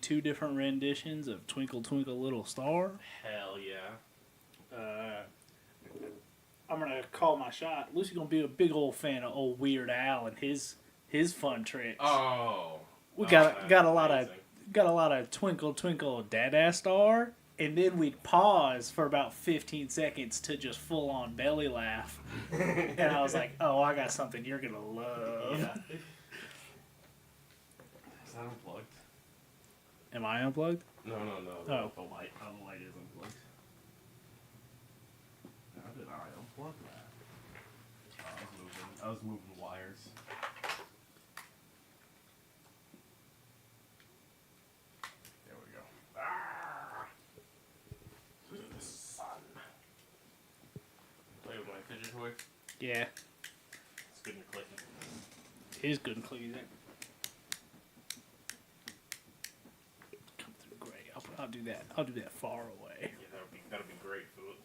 2 different renditions of Twinkle Twinkle Little Star. Hell yeah. I'm gonna call my shot. Lucy's gonna be a big old fan of old Weird Al and his fun tricks. Oh. We got a lot of Twinkle Twinkle Dada Star, and then we'd pause for about 15 seconds to just full on belly laugh. And I was like, oh, I got something you're gonna love. Yeah. Is that unplugged? Am I unplugged? No. Oh. The light is unplugged. How did I unplug that? I was moving wires. There we go. Ah! The sun. Play with my fidget toy. Yeah, It's good and clicking. it is good and clean. Come through great. I'll do that. I'll do that far away. Yeah, that'll be great food.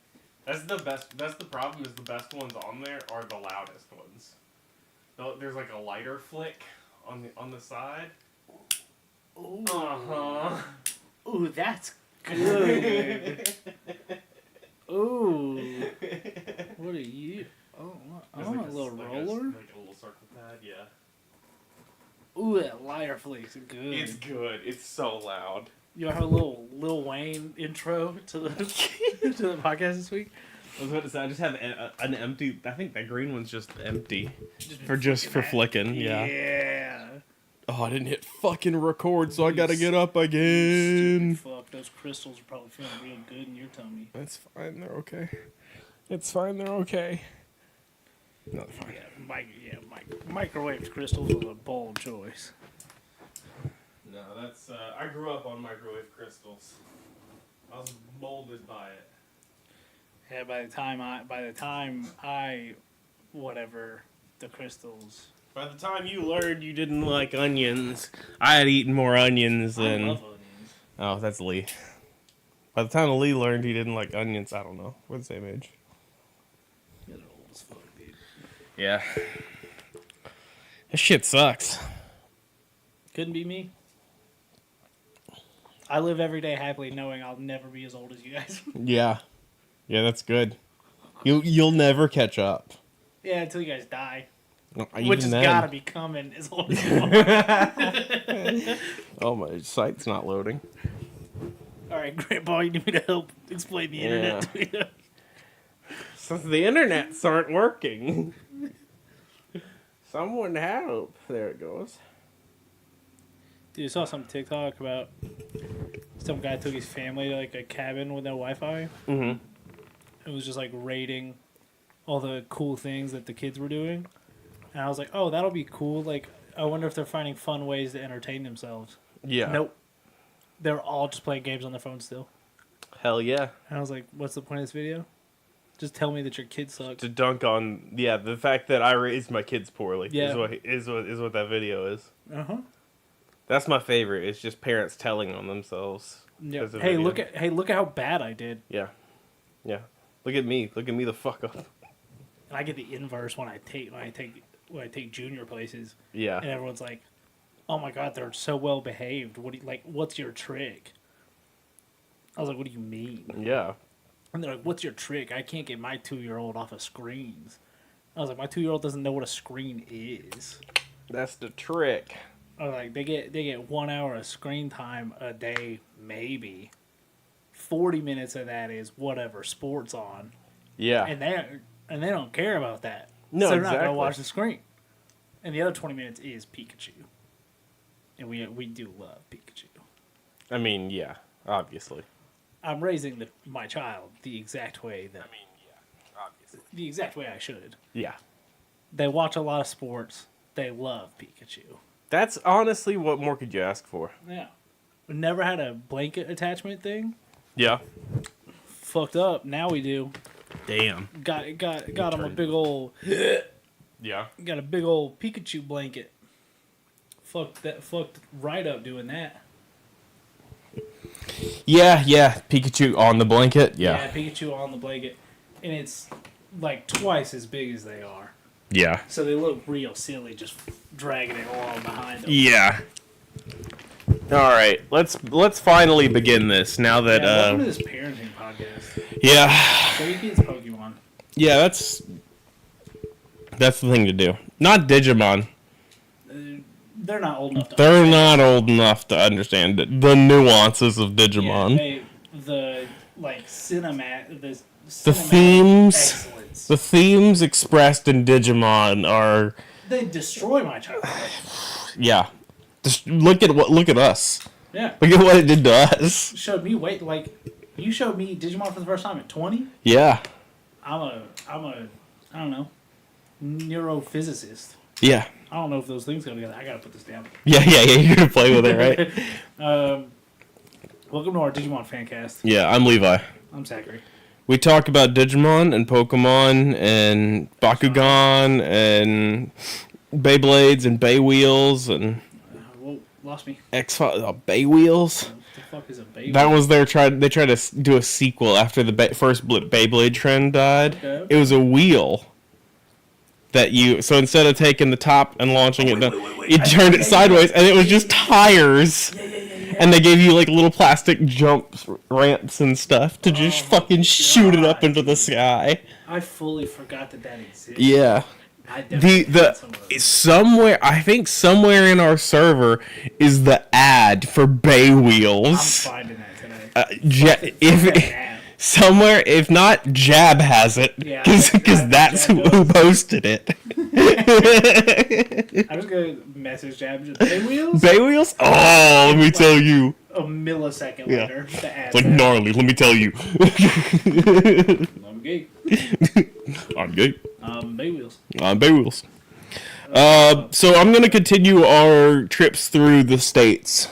That's the best. That's the problem. Is the best ones on there are the loudest ones. There's like a lighter flick on the side. Ooh. Uh-huh. Ooh, that's good. Ooh. What are you? Oh, I want a little roller. Like a little circle pad, yeah. Ooh, that lighter flick's good. It's good. It's so loud. You want to have a little Lil Wayne intro to the to the podcast this week? I was about to say, I just have an empty. I think that green one's just empty Just for flicking. Yeah. Yeah. Oh, I didn't hit fucking record, so I gotta get up Stupid again. fuck, those crystals are probably feeling real good in your tummy. That's fine. They're okay. It's fine. They're okay. No, they're fine. Microwave crystals was a bold choice. No, that's. I grew up on microwave crystals. I was molded by it. Yeah, by the time I, whatever, the crystals. By the time you learned you didn't like onions, I had eaten more onions than. I love onions. Oh, that's Lee. By the time Lee learned he didn't like onions, I don't know. We're the same age. You're old as fuck, dude. Yeah. This shit sucks. Couldn't be me. I live every day happily knowing I'll never be as old as you guys. Yeah. Yeah, that's good. You'll never catch up. Yeah, until you guys die. No, Which has then. gotta be coming as old as you are. Oh, my site's not loading. Alright, Grandpa, you need me to help explain the internet to you. Since the internets aren't working. Someone help. There it goes. Dude, I saw some TikTok about some guy took his family to like a cabin with no Wi-Fi. Mm-hmm. It was just like rating all the cool things that the kids were doing. And I was like, oh, that'll be cool. Like, I wonder if they're finding fun ways to entertain themselves. Yeah. Nope. They're all just playing games on their phone still. Hell yeah. And I was like, what's the point of this video? Just tell me that your kid sucks. To dunk on, the fact that I raised my kids poorly Yeah. is what that video is. Uh-huh. That's my favorite. It's just parents telling on themselves. Yeah. Because of Hey, video. look at how bad I did. Yeah. Yeah. Look at me. Look at me the fuck up. And I get the inverse when I take junior places. Yeah. And everyone's like, "Oh my god, they're so well behaved. What's your trick?" I was like, "What do you mean?" Yeah. And they're like, "What's your trick? I can't get my 2-year-old off of screens." I was like, "My 2-year-old doesn't know what a screen is." That's the trick. I was like, they get 1 hour of screen time a day, maybe. 40 minutes of that is whatever sports on. Yeah. And they don't care about that. No, so they're not exactly. gonna watch the screen. And the other 20 minutes is Pikachu. And we do love Pikachu. I mean, yeah. Obviously. I'm raising my child the exact way Obviously. the exact way I should. Yeah. They watch a lot of sports. They love Pikachu. That's honestly what more could you ask for? Yeah. We never had a blanket attachment thing. Yeah. Fucked up. Now we do. Damn. Got him a big old Yeah. got a big old Pikachu blanket. Fucked right up doing that. Yeah. Pikachu on the blanket. Yeah. Pikachu on the blanket. And it's like twice as big as they are. Yeah. So they look real silly just dragging it along behind them. Yeah. All right, let's finally begin this now that welcome to this parenting podcast. Yeah. So you kids Pokemon. Yeah, that's the thing to do. Not Digimon. They're not old enough to They're understand. not old enough to understand the nuances of Digimon. Yeah, the The themes, excellence. the themes expressed in Digimon are, They destroy my childhood. yeah. Just look at us. Yeah. Look at what it did to us. Showed me you showed me Digimon for the first time at 20. Yeah. I'm a I don't know, neurophysicist. Yeah. I don't know if those things go together. I gotta put this down. Yeah. You're gonna play with it, right? Welcome to our Digimon Fancast. Yeah, I'm Levi. I'm Zachary. We talk about Digimon and Pokemon and Bakugan and Beyblades and Baywheels and Whoa, lost me. Baywheels. What the fuck is a baby? That was they tried to do a sequel after the first Beyblade trend died. Okay. It was a wheel that so instead of taking the top and launching it down, you turned it sideways and it was just tires. Yeah. And they gave you like little plastic jumps, ramps and stuff to just fucking shoot it up into the sky. I fully forgot that existed. Yeah. I definitely had some of those. somewhere in our server is the ad for Bay I'm Wheels. finding that today. Somewhere, if not, Jab has it, Yeah, because that's who posted it. I was gonna message Jab just Bay Wheels. Bay Wheels? Oh, let me tell you. A millisecond Yeah. later, the ad. It's like gnarly. Let me tell you. I'm gay. I'm gay. Bay Wheels. On Bay Wheels. So I'm gonna continue our trips through the states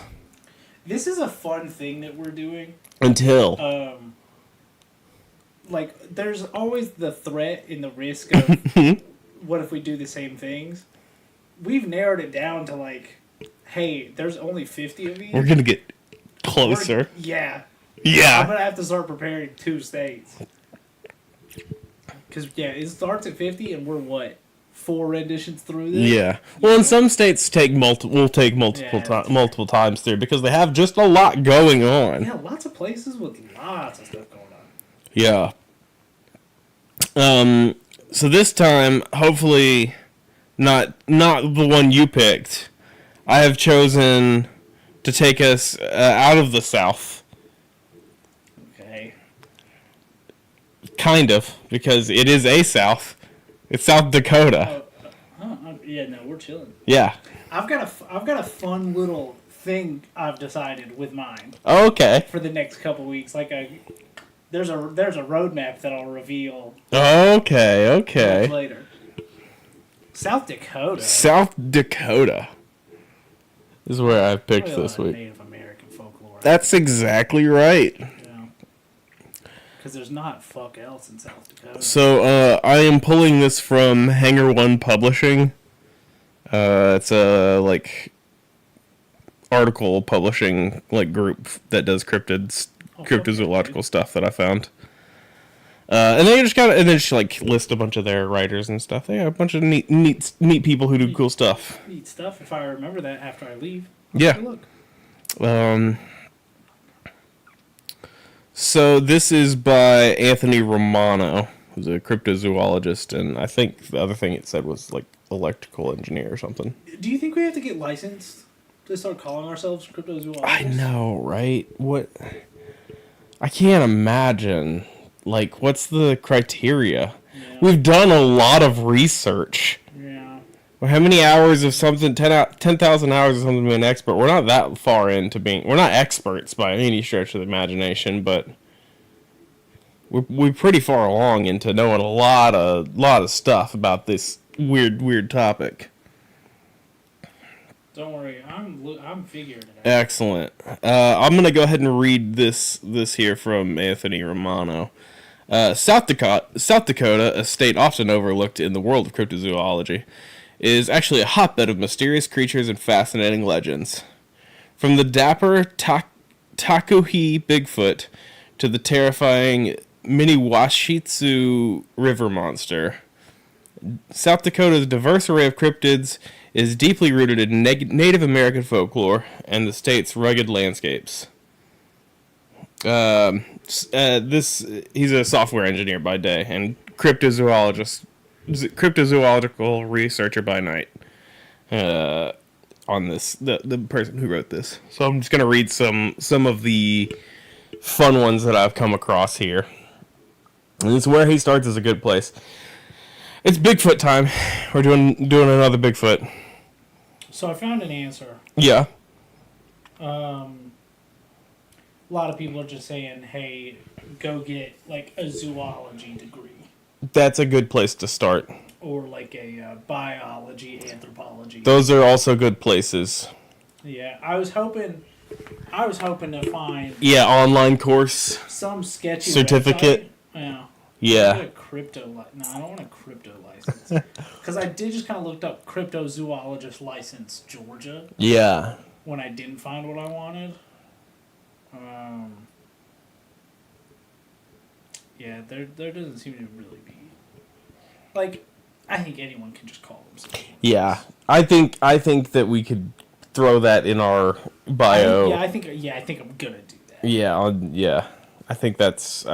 This is a fun thing that we're doing. until. There's always the threat and the risk of what if we do the same things. We've narrowed it down to hey, there's only 50 of these. We're gonna get closer. Yeah. I'm Yeah. gonna have to start preparing 2 states. Because it starts at 50, and we're 4 renditions through this. Yeah. Well, in some states multiple multiple times through because they have just a lot going on. Yeah, lots of places with lots of stuff going on. Yeah. So this time, hopefully, not the one you picked. I have chosen to take us out of the South. Okay. Kind of, because it is a South. It's South Dakota. Yeah, no, we're chilling. Yeah. I've got a fun little thing I've decided with mine Okay. for the next couple weeks. There's a roadmap that I'll reveal Okay. much later. South Dakota. South Dakota is where I picked Probably a this lot of week. Native American folklore. That's exactly right. Because there's not fuck else in South Dakota. So I am pulling this from Hangar One Publishing. It's a article publishing group that does cryptozoological stuff that I found. And they just list a bunch of their writers and stuff. They got a bunch of neat people who do cool stuff. Neat stuff. If I remember that after I leave. Yeah. Take a look. So this is by Anthony Romano, who's a cryptozoologist, and I think the other thing it said was electrical engineer or something. Do you think we have to get licensed to start calling ourselves cryptozoologists? I know, right? What? I can't imagine. What's the criteria? Yeah. We've done a lot of research. Yeah. Well, how many hours of something? 10,000 hours of something to be an expert. We're not that far into being. We're not experts by any stretch of the imagination, but we're pretty far along into knowing a lot of stuff about this weird topic. Don't worry, I'm figuring it out. Excellent. I'm gonna go ahead and read this here from Anthony Romano. South Dakota, a state often overlooked in the world of cryptozoology, is actually a hotbed of mysterious creatures and fascinating legends. From the dapper Takuhi Bigfoot to the terrifying Miniwashitsu river monster, South Dakota's diverse array of cryptids is deeply rooted in Native American folklore and the state's rugged landscapes. He's a software engineer by day and cryptozoological researcher by night. On this, the person who wrote this. So I'm just gonna read some of the fun ones that I've come across here. And it's where he starts is a good place. It's Bigfoot time. We're doing another Bigfoot. So I found an answer. Yeah. A lot of people are just saying, hey, go get like a zoology degree. That's a good place to start. Or like a biology, anthropology. Those are also good places. Yeah, I was hoping to find online course some sketchy certificate. Website. Yeah. I don't want a crypto license because I did just kind of looked up cryptozoologist license Georgia. Yeah. When I didn't find what I wanted. Yeah, there doesn't seem to really be like. I think anyone can just call themselves. Yeah, I think that we could throw that in our bio. I think I'm gonna do that. Yeah. I think that's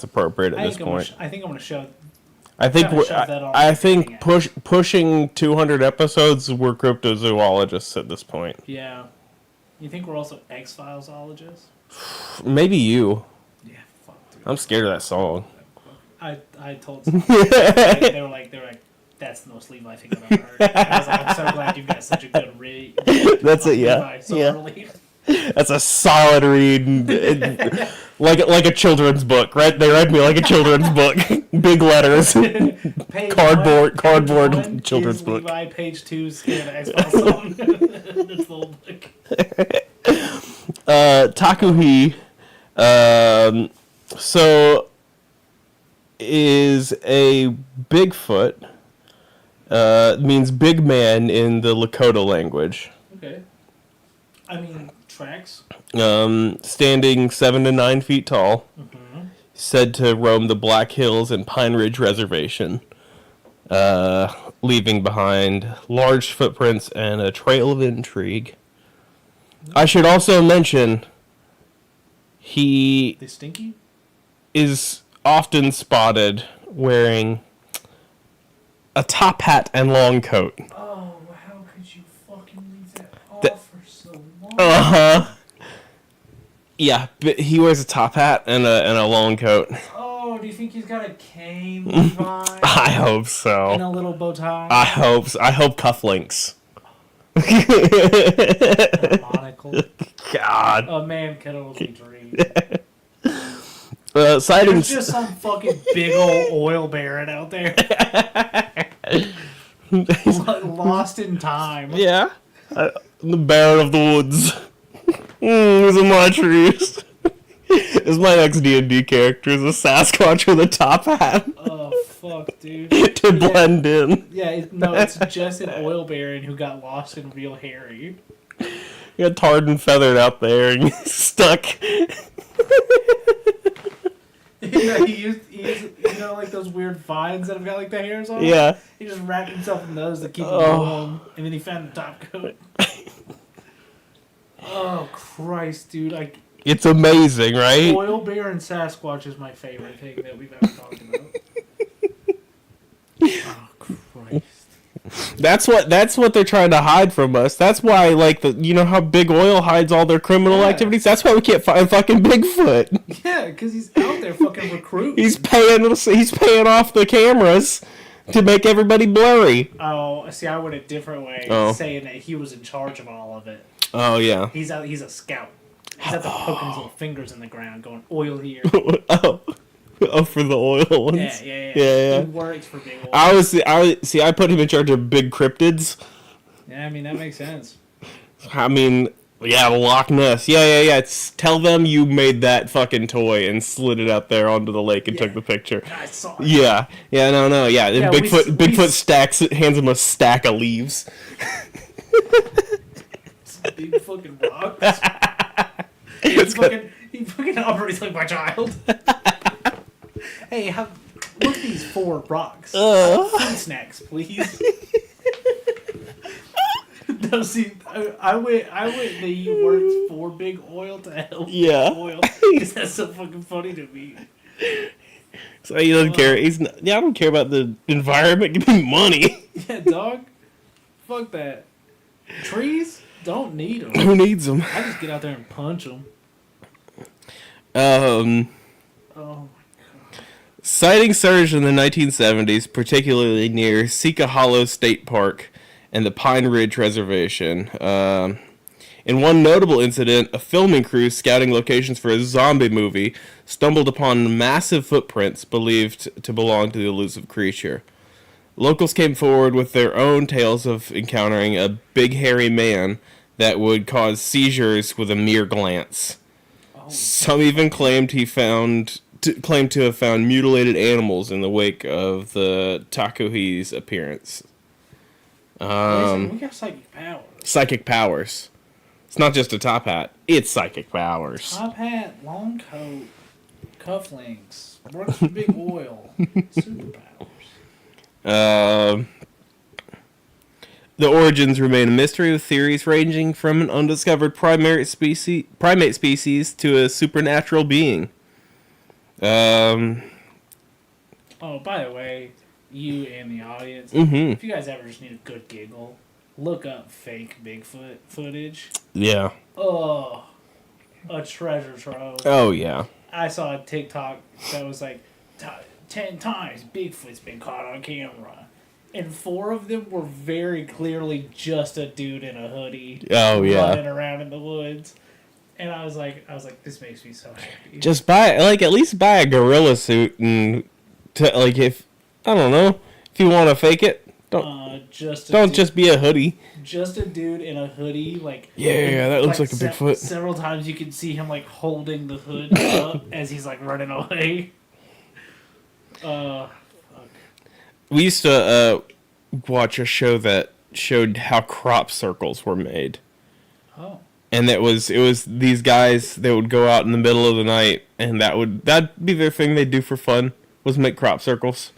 appropriate at this point. I think I'm gonna show. Pushing 200 episodes, we're cryptozoologists at this point. Yeah, you think we're also X-Filesologists? Maybe you. Yeah, fuck, dude. I'm scared of that song. I told someone they were like that's the most Levi thing I've ever heard. I was like, I'm so glad you've got such a good read. That's it, yeah. That's a solid read. like a children's book, right? They read me like a children's book. Big letters. Cardboard children's book. Levi, page 2, skin of X-Files song. That's the whole book. Takuhi. So is a Bigfoot. Means big man in the Lakota language. Okay. I mean, tracks. Standing 7 to 9 feet tall. Mm-hmm. Said to roam the Black Hills and Pine Ridge Reservation. Leaving behind large footprints and a trail of intrigue. I should also mention he is often spotted wearing a top hat and long coat. Oh, how could you fucking leave that off for so long? Uh-huh. Yeah, but he wears a top hat and a long coat. Oh, do you think he's got a cane, Levi? I hope so. And a little bow tie? I hope so. I hope cufflinks. A monocle. God. A man can only dream. Sightings. There's just some fucking big old oil baron out there. Lost in time. Yeah. The Baron of the Woods. These are my trees. Is my next D&D character is a Sasquatch with a top hat. Oh, fuck, dude. To blend in. Yeah, it's just an oil baron who got lost in Real Harry. He got tarred and feathered out there and he's stuck. He used like those weird vines that have got like the hairs on. Yeah. He just wrapped himself in those to keep him warm, and then he found the top coat. Oh Christ, dude! It's amazing, right? Oil bear and Sasquatch is my favorite thing that we've ever talked about. Oh Christ! That's what they're trying to hide from us. That's why, like, how Big Oil hides all their criminal activities. That's why we can't find fucking Bigfoot. Yeah, because he's out there fucking recruiting. He's paying off the cameras to make everybody blurry. Oh, see, I went a different way, saying that he was in charge of all of it. Oh yeah. He's a scout. He's out there poking his little fingers in the ground, going oil here. Oh, for the oil ones. Yeah. He works for Big Oil. I put him in charge of big cryptids. Yeah, I mean that makes sense. I mean, yeah, Loch Ness. Yeah. Tell them you made that fucking toy and slid it out there onto the lake and took the picture. I saw it. Yeah. Bigfoot hands him a stack of leaves. Big fucking rocks. He fucking operates like my child. Hey, look at these 4 rocks. Food snacks, please. No, see, I went that you worked for Big Oil to help Yeah. Big Oil. Because that's so fucking funny to me. So he doesn't care. He's not, I don't care about the environment. Give me money. Yeah, dog. Fuck that. Trees don't need them. Who needs them? I just get out there and punch them. Um, Oh. Sightings surged in the 1970s, particularly near Sika Hollow State Park and the Pine Ridge Reservation. In one notable incident, a filming crew scouting locations for a zombie movie stumbled upon massive footprints believed to belong to the elusive creature. Locals came forward with their own tales of encountering a big hairy man that would cause seizures with a mere glance. Oh. Some even claimed to have found mutilated animals in the wake of the Takuhi's appearance. We got psychic powers. Psychic powers. It's not just a top hat. It's psychic powers. Top hat, long coat, cufflinks, works for Big Oil, superpowers. The origins remain a mystery, with theories ranging from an undiscovered primate species to a supernatural being. Oh, by the way, you and the audience, if you guys ever just need a good giggle, look up fake Bigfoot footage. Yeah. Oh, a treasure trove. Oh, yeah. I saw a TikTok that was like, 10 times Bigfoot's been caught on camera. And 4 of them were very clearly just a dude in a hoodie. Oh, yeah. Running around in the woods. And I was like, this makes me so happy. Just at least buy a gorilla suit and, if you want to fake it, don't just be a hoodie. Just a dude in a hoodie, like... Yeah, that looks like a Bigfoot. Several times you can see him, like, holding the hood up as he's, like, running away. Fuck. We used to watch a show that showed how crop circles were made. Oh. And it was these guys that would go out in the middle of the night, and that'd be their thing they'd do for fun, was make crop circles.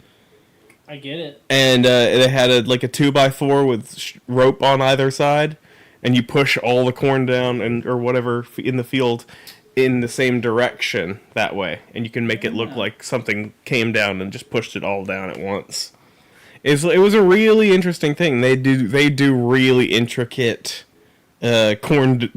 I get it. And they had a 2x4 with rope on either side, and you push all the corn down or whatever in the field in the same direction that way, and you can make it look like something came down and just pushed it all down at once. It was a really interesting thing. They do really intricate corn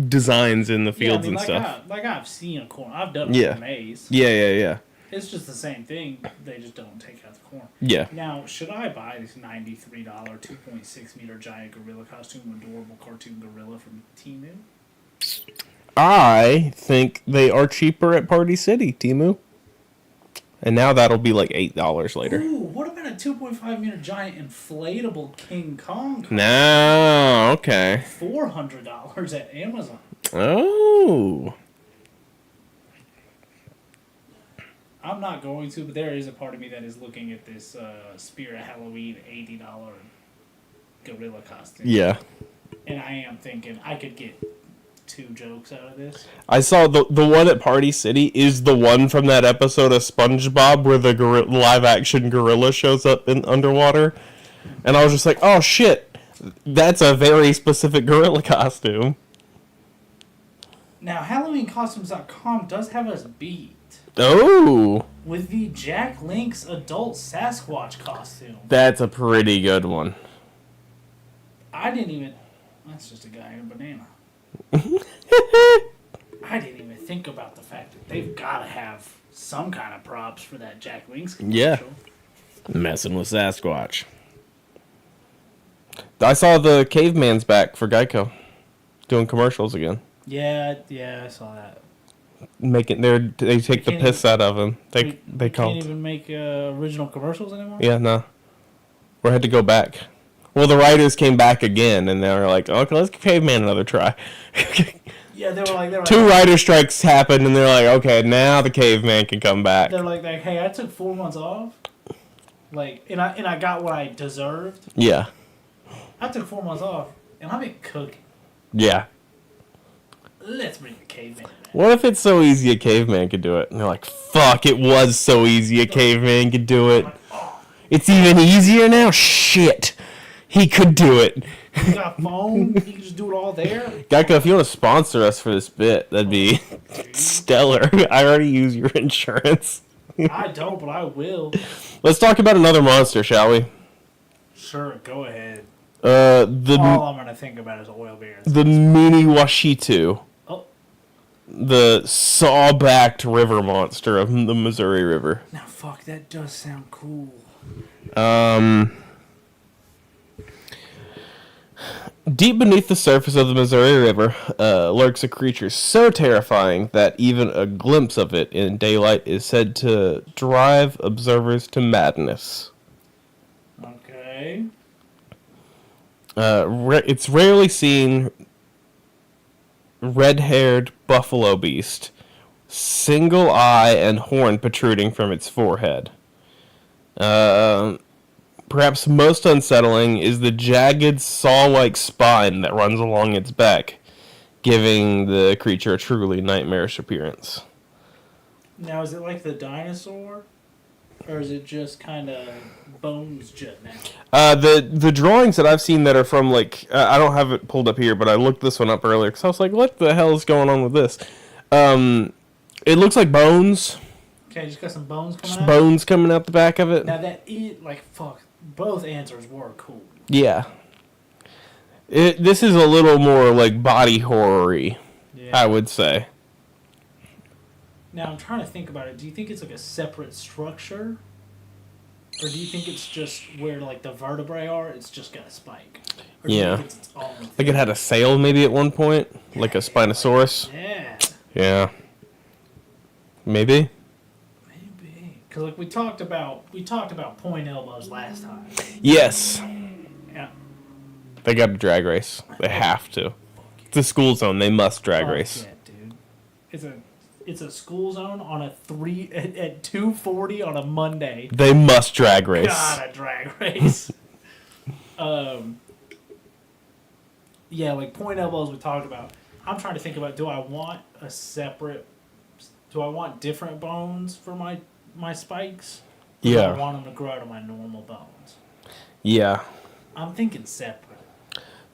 designs in the fields and stuff. I've seen a corn. I've done it with maize. Yeah. It's just the same thing. They just don't take out the corn. Yeah. Now, should I buy this $93 2.6 meter giant gorilla costume, adorable cartoon gorilla from Temu? I think they are cheaper at Party City, Temu. And now that'll be like $8 later. Ooh, what about a 2.5 meter giant inflatable King Kong costume? No, okay. $400 at Amazon. Oh. I'm not going to, but there is a part of me that is looking at this Spirit Halloween $80 gorilla costume. Yeah. And I am thinking I could get 2 jokes out of this. I saw the one at Party City is the one from that episode of SpongeBob where the live action gorilla shows up in underwater. And I was just like, oh shit, that's a very specific gorilla costume. Now, HalloweenCostumes.com does have us beat. Oh. With the Jack Link's adult Sasquatch costume. That's a pretty good one. That's just a guy in a banana. I didn't even think about the fact that they've got to have some kind of props for that Jack Link's commercial. Yeah. Messing with Sasquatch. I saw the Caveman's back for Geico. Doing commercials again. Yeah, I saw that. They take the piss out of him. They can't even make original commercials anymore? Yeah, no. We had to go back. Well, the writers came back again, and they were like, okay, let's give Caveman another try. Yeah, they were like... 2 writer strikes happened, and they're like, okay, now the Caveman can come back. They're like, hey, I took 4 months off. And I got what I deserved. Yeah. I took 4 months off, and I've been cooking. Yeah. Let's bring the Caveman back. What if it's so easy a caveman could do it? And they're like, fuck, it was so easy a caveman could do it. It's even easier now? Shit. He could do it. He got phone. He can just do it all there. Geico, if you want to sponsor us for this bit, that'd be stellar. I already use your insurance. I don't, but I will. Let's talk about another monster, shall we? Sure, go ahead. All I'm gonna think about is oil bears. The mini Washitu. Oh, The saw-backed river monster of the Missouri River. now fuck, that does sound cool. Deep beneath the surface of the Missouri River lurks a creature so terrifying that even a glimpse of it in daylight is said to drive observers to madness. Okay. It's rarely seen red-haired buffalo beast, single eye and horn protruding from its forehead. Perhaps most unsettling is the jagged saw-like spine that runs along its back, giving the creature a truly nightmarish appearance. Now, is it like the dinosaur? Or is it just kind of bones jutting out? The drawings that I've seen that are from, like, I don't have it pulled up here, but I looked this one up earlier, because I was like, what the hell is going on with this? It looks like bones. Okay, just got some bones coming Just out? bones coming out the back of it. Now, that is, like, fuck, both answers were cool. Yeah. This is a little more, like, body horror-y, Yeah. I would say. Now, I'm trying to think about it. Do you think it's like a separate structure? Or do you think it's just where, like, the vertebrae are, it's just got a spike? Or do you Yeah. think it's its own thing? Like it had a sail maybe at one point, like a Spinosaurus. Yeah, Yeah. Maybe? maybe. Because, like, we talked about point elbows last time. Yes. Yeah. They got a drag race. They have to. It's a school zone. They must drag Fuck race. yeah, dude. It's a school zone on a at 2:40 on a Monday. They must drag race. God, a drag race. Yeah, like point elbows we talked about. I'm trying to think about, do I want different bones for my spikes? Or do I Yeah. want them to grow out of my normal bones? Yeah. I'm thinking separate.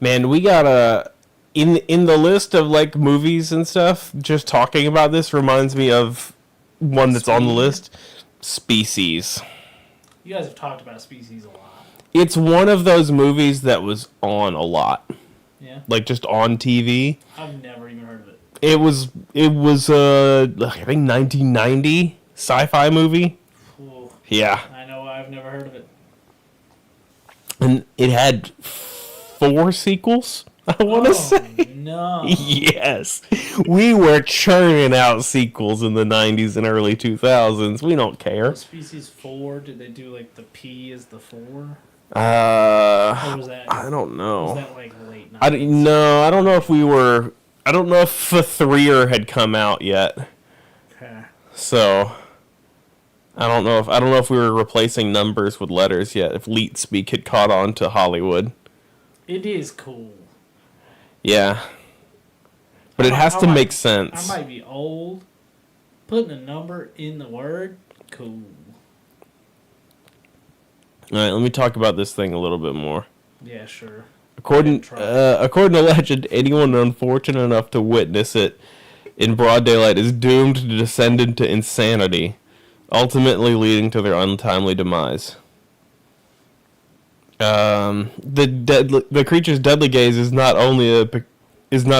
Man, we got a... In the list of, like, movies and stuff, just talking about this reminds me of one that's on the list. Species. You guys have talked about Species a lot. It's one of those movies that was on a lot. Yeah? Like, just on TV. I've never even heard of it. It was I think 1990 sci-fi movie. Ooh, Yeah. I know I've never heard of it. And it had 4 sequels, I want to say. No. Yes. We were churning out sequels in the 90s and early 2000s. We don't care. Species 4, did they do like the P is the 4? Or was that, I don't know. was that like late 90s? I don't know if we were... I don't know if the 3er had come out yet. Okay. So... I don't know if we were replacing numbers with letters yet. If Leet Speak had caught on to Hollywood. It is cool. Yeah. But it has to make sense. I might be old. Putting a number in the word, cool. Alright, let me talk about this thing a little bit more. Yeah, sure. According to legend, anyone unfortunate enough to witness it in broad daylight is doomed to descend into insanity, ultimately leading to their untimely demise. The creature's deadly gaze is not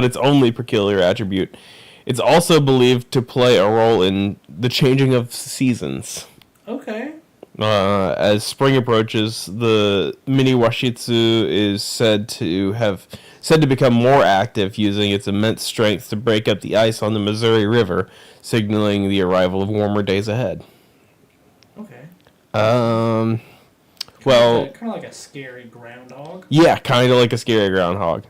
its only peculiar attribute. It's also believed to play a role in the changing of seasons. Okay. As spring approaches, the mini Washitsu is said to become more active, using its immense strength to break up the ice on the Missouri River, signaling the arrival of warmer days ahead. Okay. Well, Kind of like a scary groundhog. yeah, kind of like a scary groundhog.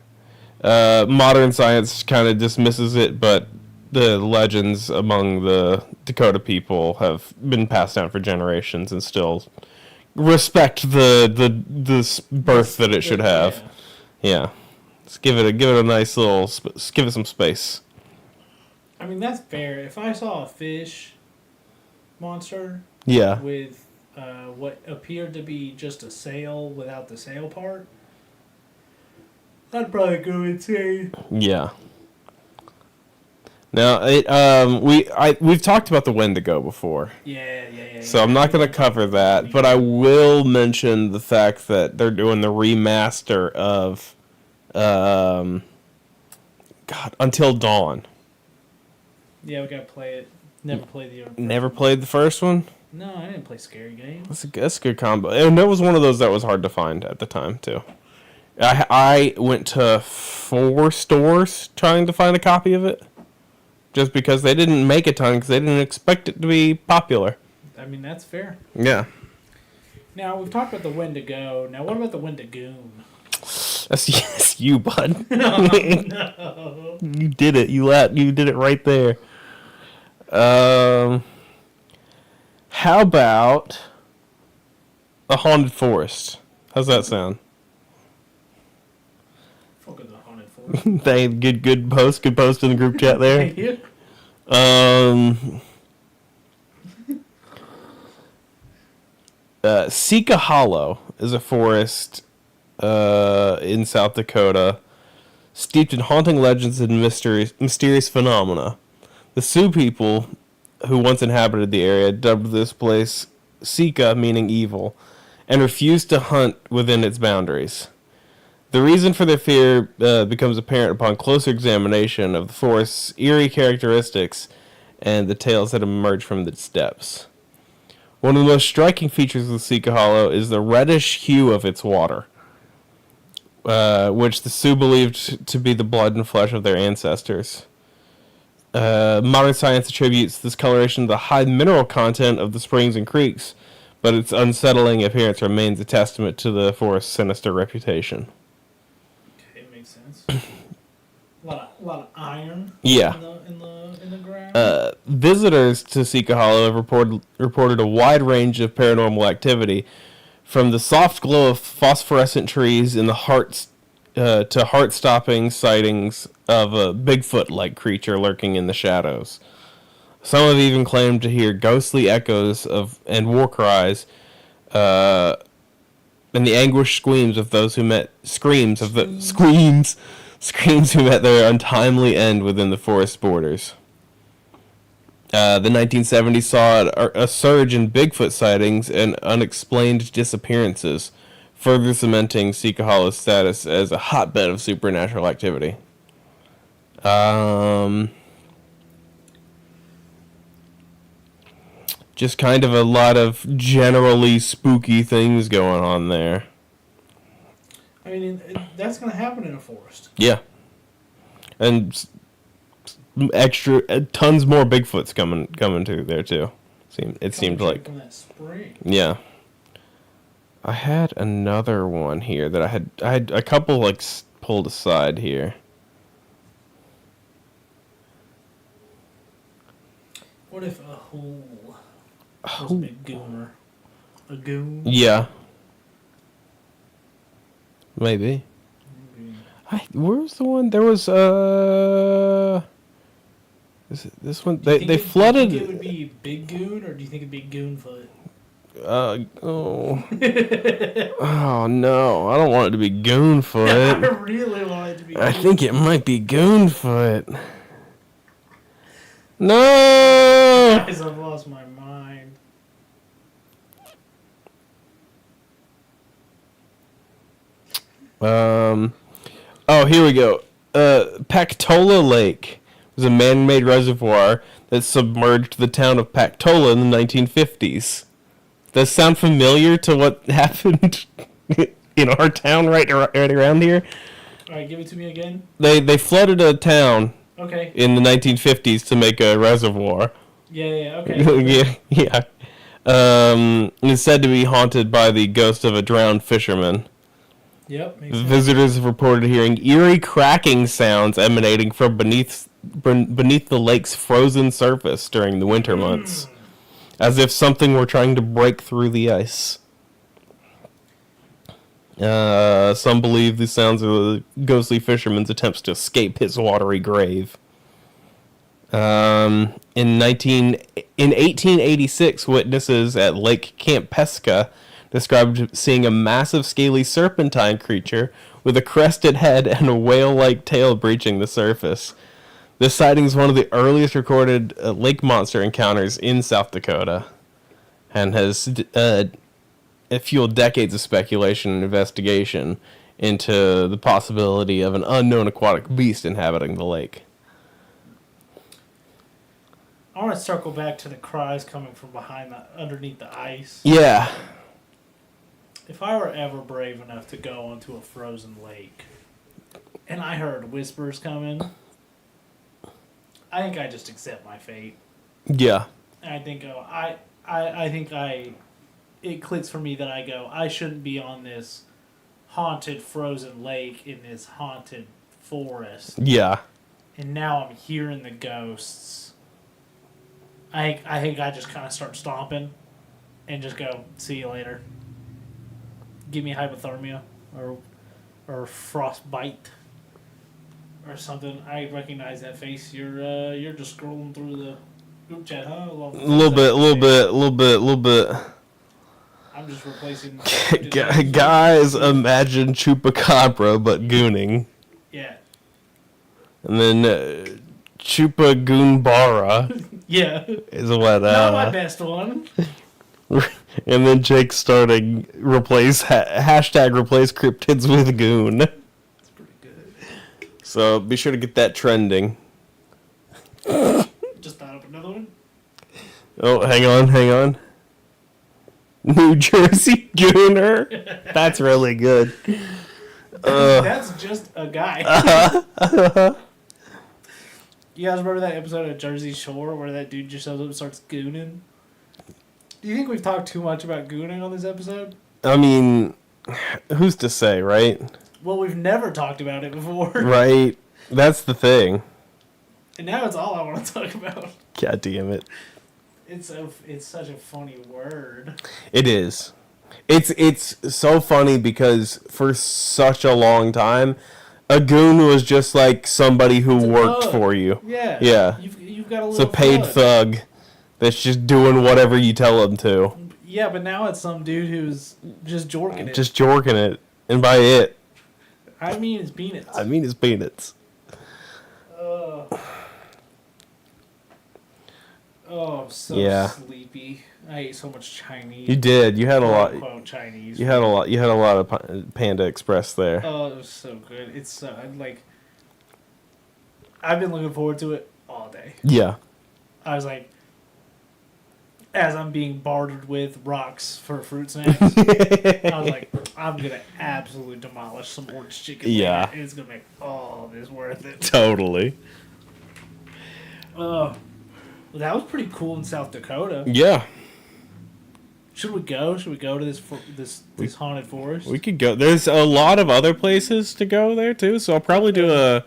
Modern science kind of dismisses it, but the legends among the Dakota people have been passed down for generations and still respect the birth that it should have. Yeah. Let's give it a nice little give it some space. I mean, that's fair. If I saw a fish monster Yeah. with what appeared to be just a sail without the sail part, I'd probably go insane. Yeah. Now, we've talked about the Wendigo before. Yeah. So I'm not going to cover that, but I will mention the fact that they're doing the remaster of Until Dawn. Yeah, we gotta play it. Never played the other. Never played the first one? No, I didn't play scary games. That's a good combo. And that was one of those that was hard to find at the time, too. I went to 4 stores trying to find a copy of it. Just because they didn't make a ton, because they didn't expect it to be popular. I mean, that's fair. Yeah. Now, we've talked about the Wendigo. Now, what about the Wendigoon? That's you, bud. No, no. You did it. You did it right there. How about a haunted forest? How's that sound? Fucking the haunted forest. They good post in the group chat there. Yeah. Sika Hollow is a forest in South Dakota, steeped in haunting legends and mysterious phenomena. The Sioux people, who once inhabited the area, dubbed this place Sika, meaning evil, and refused to hunt within its boundaries. The reason for their fear becomes apparent upon closer examination of the forest's eerie characteristics and the tales that emerge from its depths. One of the most striking features of Sika Hollow is the reddish hue of its water, which the Sioux believed to be the blood and flesh of their ancestors. Modern science attributes this coloration to the high mineral content of the springs and creeks, but its unsettling appearance remains a testament to the forest's sinister reputation. Okay, it makes sense. A lot of iron. Yeah. In the ground. Visitors to Sika Hollow have reported a wide range of paranormal activity, from the soft glow of phosphorescent trees in the to heart-stopping sightings of a Bigfoot-like creature lurking in the shadows. Some have even claimed to hear ghostly echoes and war cries, and the anguished screams of those who met screams who met their untimely end within the forest borders. The 1970s saw a surge in Bigfoot sightings and unexplained disappearances, further cementing Sika Hollow's status as a hotbed of supernatural activity. Just kind of a lot of generally spooky things going on there. I mean, that's going to happen in a forest. Yeah. And tons more Bigfoots coming through there too. It seemed like. From that spring. Yeah. I had another one here that I had a couple like pulled aside here. What if a hole was a big gooner? A goon? Yeah. Maybe. Where's the one? There was this one. They flooded. Do you think it would be Big Goon, or do you think it'd be Goonfoot? Oh. Oh no! I don't want it to be Goonfoot. I really want it to be. I think it might be Goonfoot. No! Guys, I've lost my mind. Oh, here we go. Pactola Lake was a man-made reservoir that submerged the town of Pactola in the 1950s. Does that sound familiar to what happened in our town right around here? All right, give it to me again. They flooded a town. Okay. In the 1950s to make a reservoir. Yeah. Okay. yeah. It's said to be haunted by the ghost of a drowned fisherman. Yep. Makes sense. Visitors have reported hearing eerie cracking sounds emanating from beneath the lake's frozen surface during the winter months, as if something were trying to break through the ice. Some believe the sounds of the ghostly fisherman's attempts to escape his watery grave. In 1886, witnesses at Lake Camp Pesca described seeing a massive scaly serpentine creature with a crested head and a whale-like tail breaching the surface. This sighting is one of the earliest recorded lake monster encounters in South Dakota, and has fueled decades of speculation and investigation into the possibility of an unknown aquatic beast inhabiting the lake. I want to circle back to the cries coming from underneath the ice. Yeah. If I were ever brave enough to go onto a frozen lake, and I heard whispers coming, I think I just accept my fate. Yeah. I think it clicks for me that I go, I shouldn't be on this haunted frozen lake in this haunted forest. Yeah. And now I'm hearing the ghosts. I think I just kind of start stomping and just go, see you later. Give me hypothermia or frostbite or something. I recognize that face. You're just scrolling through the group chat, huh? A little bit. I'm just replacing. Guys, imagine Chupacabra but gooning. Yeah. And then Chupagoonbara Yeah. is what. Not my best one. And then Jake starting hashtag replace cryptids with goon. That's pretty good. So be sure to get that trending. Just thought up another one. Oh, hang on. New Jersey Gooner. That's really good. That's just a guy. You guys remember that episode of Jersey Shore where that dude just shows up and starts gooning? Do you think we've talked too much about gooning on this episode? I mean, who's to say, right? Well, we've never talked about it before. Right. That's the thing. And now it's all I want to talk about. God damn it. It's such a funny word. It is. It's so funny because for such a long time, a goon was just like somebody who worked for you. Yeah. Yeah. You've got a It's little a paid thug that's just doing whatever you tell him to. Yeah, but now it's some dude who's just jorking it. Just jorking it. And by it, I mean his peanuts. his peanuts. Oh, I'm so sleepy. I ate so much Chinese. You did. You had a lot. Quote Chinese. You had a lot. You had a lot of Panda Express there. Oh, it was so good. It's so I've been looking forward to it all day. Yeah. I was like, as I'm being bartered with rocks for fruit snacks, I was like, I'm gonna absolutely demolish some orange chicken. Yeah. And it's gonna make all this worth it. Totally. Well, that was pretty cool in South Dakota. Yeah. Should we go? Should we go to this haunted forest? We could go. There's a lot of other places to go there too, so I'll probably do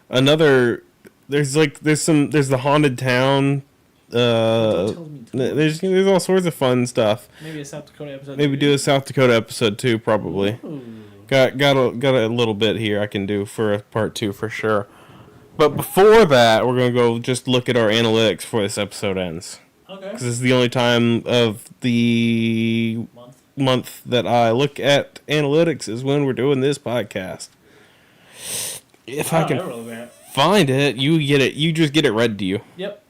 another. There's the haunted town. There's all sorts of fun stuff. Maybe a South Dakota episode. Maybe do a South Dakota episode too, probably. Ooh. Got a little bit here I can do for a part 2 for sure. But before that, we're gonna go just look at our analytics before this episode ends. Okay. Because this is the only time of the month that I look at analytics is when we're doing this podcast. If I can find it, you get it. You just get it read to you. Yep.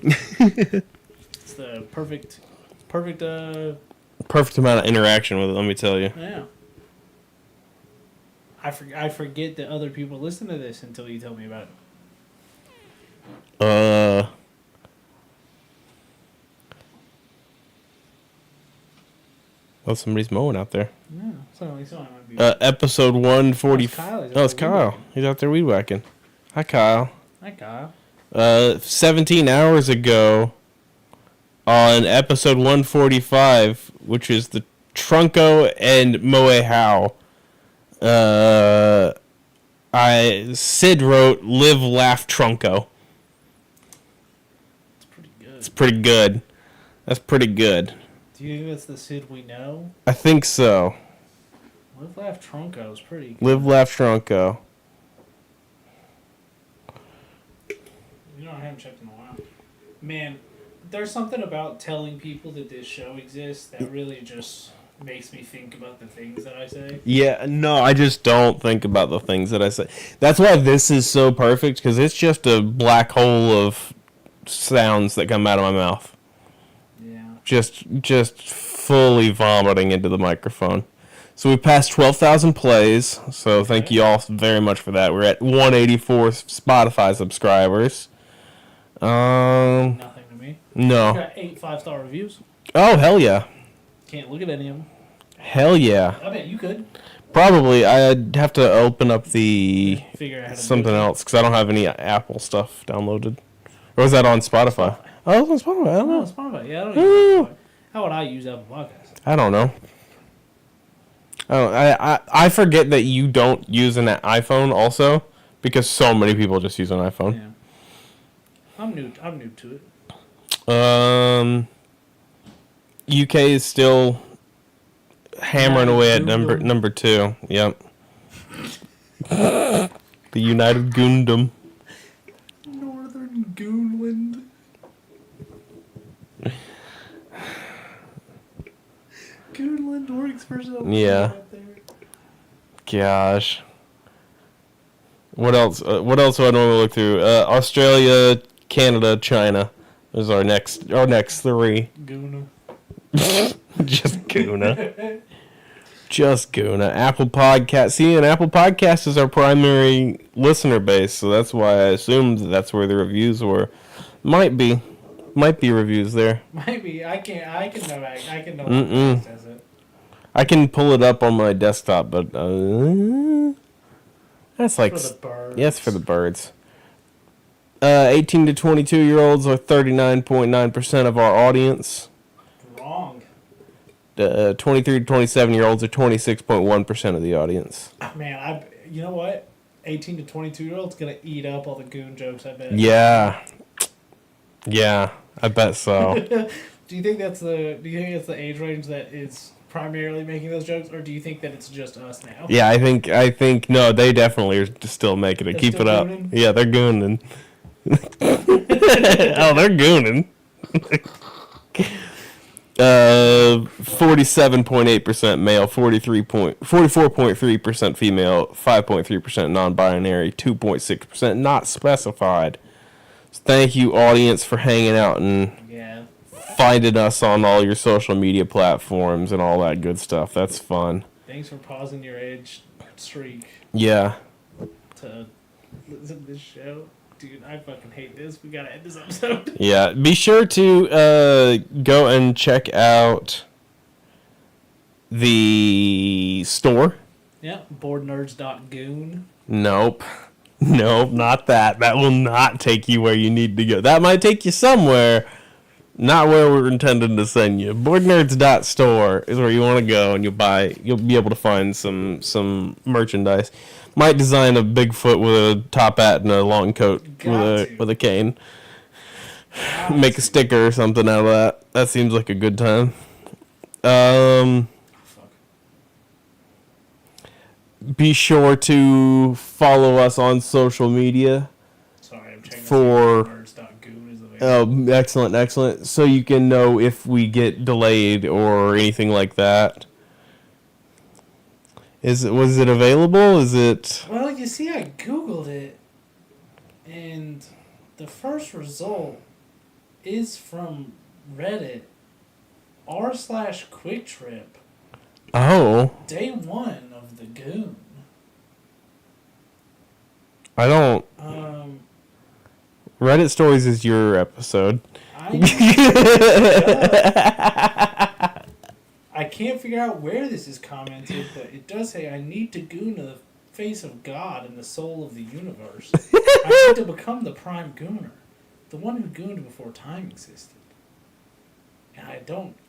It's the perfect amount of interaction with it. Let me tell you. Yeah. I forget that other people listen to this until you tell me about it. Oh, somebody's mowing out there. Yeah, so it might be. Episode 140. Oh, it's Kyle. He's out there weed whacking. Hi, Kyle. Hi, Kyle. 17 hours ago, on episode 145, which is the Trunco and Moe How, Sid wrote "Live, Laugh, Trunco." It's pretty good. It's pretty good. That's pretty good. Do you think that's the Sid we know? I think so. Live, Laugh, Trunco is pretty good. Live, Laugh, Trunco. You know, I haven't checked in a while. Man, there's something about telling people that this show exists that really just makes me think about the things that I say. Yeah, no, I just don't think about the things that I say. That's why this is so perfect, because it's just a black hole of sounds that come out of my mouth. Yeah. Just fully vomiting into the microphone. So we passed 12,000 plays, so thank you all very much for that. We're at 184 Spotify subscribers. Nothing to me. No. We got 8 5-star reviews. Oh, hell yeah. Can't look at any of them. Hell yeah. I bet you could. Probably. I'd have to open up the Figure out how to something do it. else, because I don't have any Apple stuff downloaded. Or was that on Spotify? Oh, it was on Spotify. I don't No, know. Spotify. Yeah, I don't use Spotify. How would I use Apple Podcasts? I don't know. I forget that you don't use an iPhone also, because so many people just use an iPhone. Yeah. I'm new to it. UK is still hammering away at number 2. Yep. The United Goondom. Northern Goonland. Goonland works for something. Yeah. Out there. Gosh. What else? What else do I normally look through? Australia, Canada, China. Those are our next 3. Goona. Just Goona. Just Goona. Apple Podcast. See, and Apple Podcast is our primary listener base, so that's why I assumed that's where the reviews were. Might be reviews there. Maybe I can know. I can know. Mm-mm. What it. I can pull it up on my desktop, but that's like For the birds. yes, for the birds. 18 to 22-year-olds are 39.9% of our audience. Wrong. 23 to 27-year-olds are 26.1% of the audience. Man, you know what? 18 to 22-year-olds gonna eat up all the goon jokes. I bet. Yeah, I bet so. Do you think that's the age range that is primarily making those jokes, or do you think that it's just us now? Yeah, I think no, they definitely are still making it. They're Keep still it up. gooning? Yeah, they're gooning. Oh, they're gooning. 47.8% male, 44.3% female, 5.3% non-binary, 2.6% not specified. So thank you, audience, for hanging out and finding us on all your social media platforms and all that good stuff. That's fun. Thanks for pausing your age streak Yeah. to listen to this show. Dude, I fucking hate this. We gotta end this episode. Yeah. Be sure to go and check out the store. Yeah, boardnerds.goon. Nope, not that. That will not take you where you need to go. That might take you somewhere, not where we're intending to send you. Boardnerds.store is where you want to go, and you'll be able to find some merchandise. Might design a Bigfoot with a top hat and a long coat with a cane. Make a sticker or something out of that. That seems like a good time. Be sure to follow us on social media. Sorry, I'm checking for boardnerds.goon is available. Oh, excellent. So you can know if we get delayed or anything like that. Was it available? Is it? Well, you see, I Googled it, and the first result is from Reddit r/QuickTrip. Oh. Day 1 of the Goon. I don't. Reddit Stories is your episode. I can't figure out where this is commented, but it does say, I need to goon to the face of God and the soul of the universe. I need to become the prime gooner, the one who gooned before time existed. And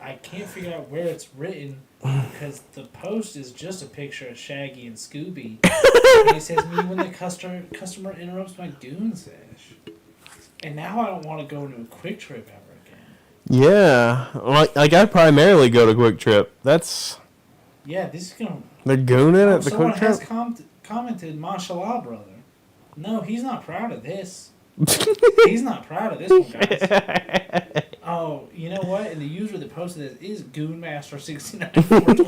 I can't figure out where it's written, because the post is just a picture of Shaggy and Scooby. And it says, me when the customer interrupts my goon sesh. And now I don't want to go into a Quick Trip ever again. Yeah, like I primarily go to Quick Trip. That's. Yeah, this is gonna. They're gooning at the Quick Trip. Someone has commented, "Mashallah, brother." No, he's not proud of this. He's not proud of this one, guys. Oh, you know what? And the user that posting this is Goonmaster69.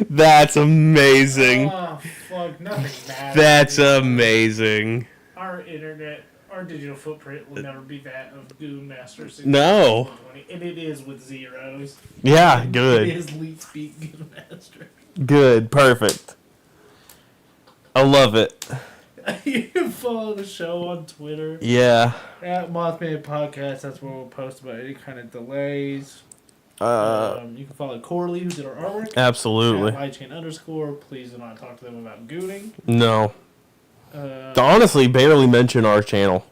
That's amazing. Oh, fuck. Nothing matters. That's amazing. Our internet, our digital footprint will never be that of Goonmaster69. No. And it is with zeros. Yeah, good. It is Leet Speak Goonmaster. Good, perfect. I love it. You can follow the show on Twitter. Yeah. At Mothman Podcast. That's where we'll post about any kind of delays. You can follow Corley, who did our artwork. Absolutely. At _. Please do not talk to them about gooning. No. Honestly, barely mention our channel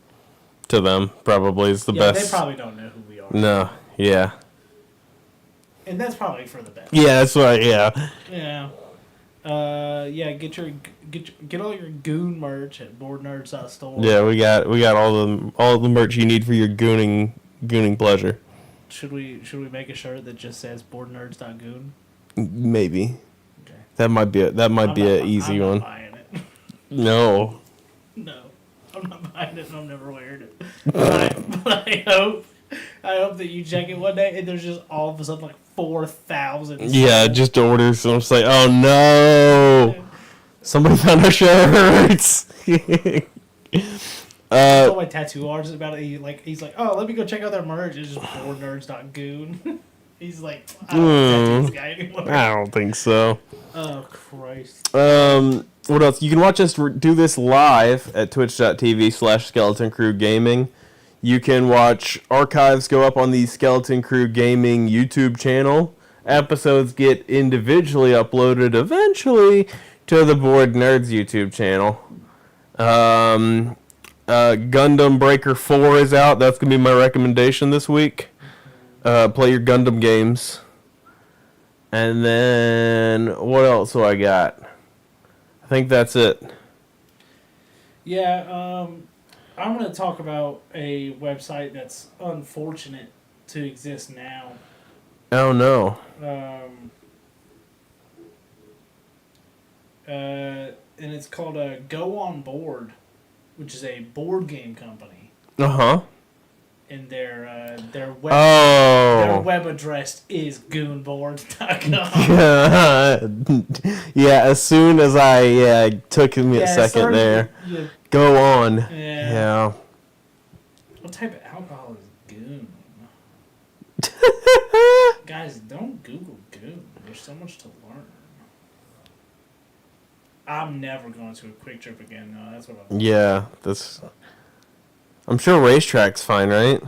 to them. Probably is the best. They probably don't know who we are. No. Yeah. And that's probably for the best. Yeah, that's right. Yeah. Yeah. Get all your goon merch at boardnerds.store. Yeah, we got all the merch you need for your gooning pleasure. Should we make a shirt that just says boardnerds.goon? Maybe. Okay. That might be an easy one. I'm not buying it. No. No. I'm not buying it and I'm never wearing it. But I hope that you check it one day and there's just all of a sudden like 4,000. Yeah, just orders. So I'm just like, oh no, somebody found our shirts. I told my tattoo artist about it. He's like, oh, let me go check out their merch. It's just boardnerds.goon. He's like, I don't tattoo this guy anymore. I don't think so. Oh Christ. What else? You can watch us do this live at twitch.tv/Skeleton Crew Gaming. You can watch archives go up on the Skeleton Crew Gaming YouTube channel. Episodes get individually uploaded eventually to the Board Nerds YouTube channel. Gundam Breaker 4 is out. That's going to be my recommendation this week. Play your Gundam games. And then, what else do I got? I think that's it. Yeah, I'm going to talk about a website that's unfortunate to exist now. Oh, no. And it's called Go On Board, which is a board game company. Uh-huh. And their web address is goonboards.com. Yeah, as soon as took me a second there. Go on. Yeah. What type of alcohol is goon? Guys, don't Google goon. There's so much to learn. I'm never going to a quick trip again. No, that's what I'm. Yeah, I'm sure racetrack's fine, right?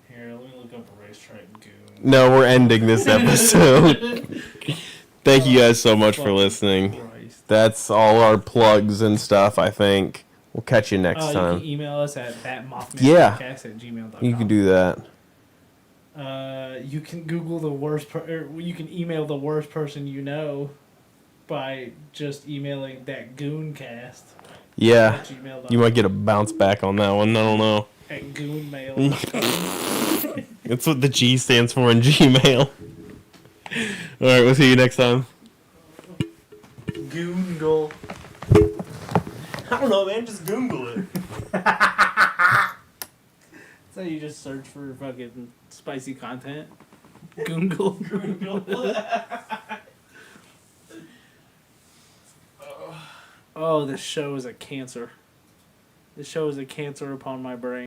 Here, let me look up a racetrack goon. No, we're ending this episode. Thank you guys so much for listening. Christ. That's all our plugs and stuff, I think. We'll catch you next time. You can email us at thatmothmanpodcast@gmail.com. You can do that. You can Google the worst, you can email the worst person you know by just emailing that gooncast. Yeah, you might get a bounce back on that one. I don't know. At goonmail. That's what the G stands for in Gmail. All right, we'll see you next time. Goongle. I don't know, man. Just Google it. So you just search for fucking spicy content. Goongle. Oh, this show is a cancer. This show is a cancer upon my brain.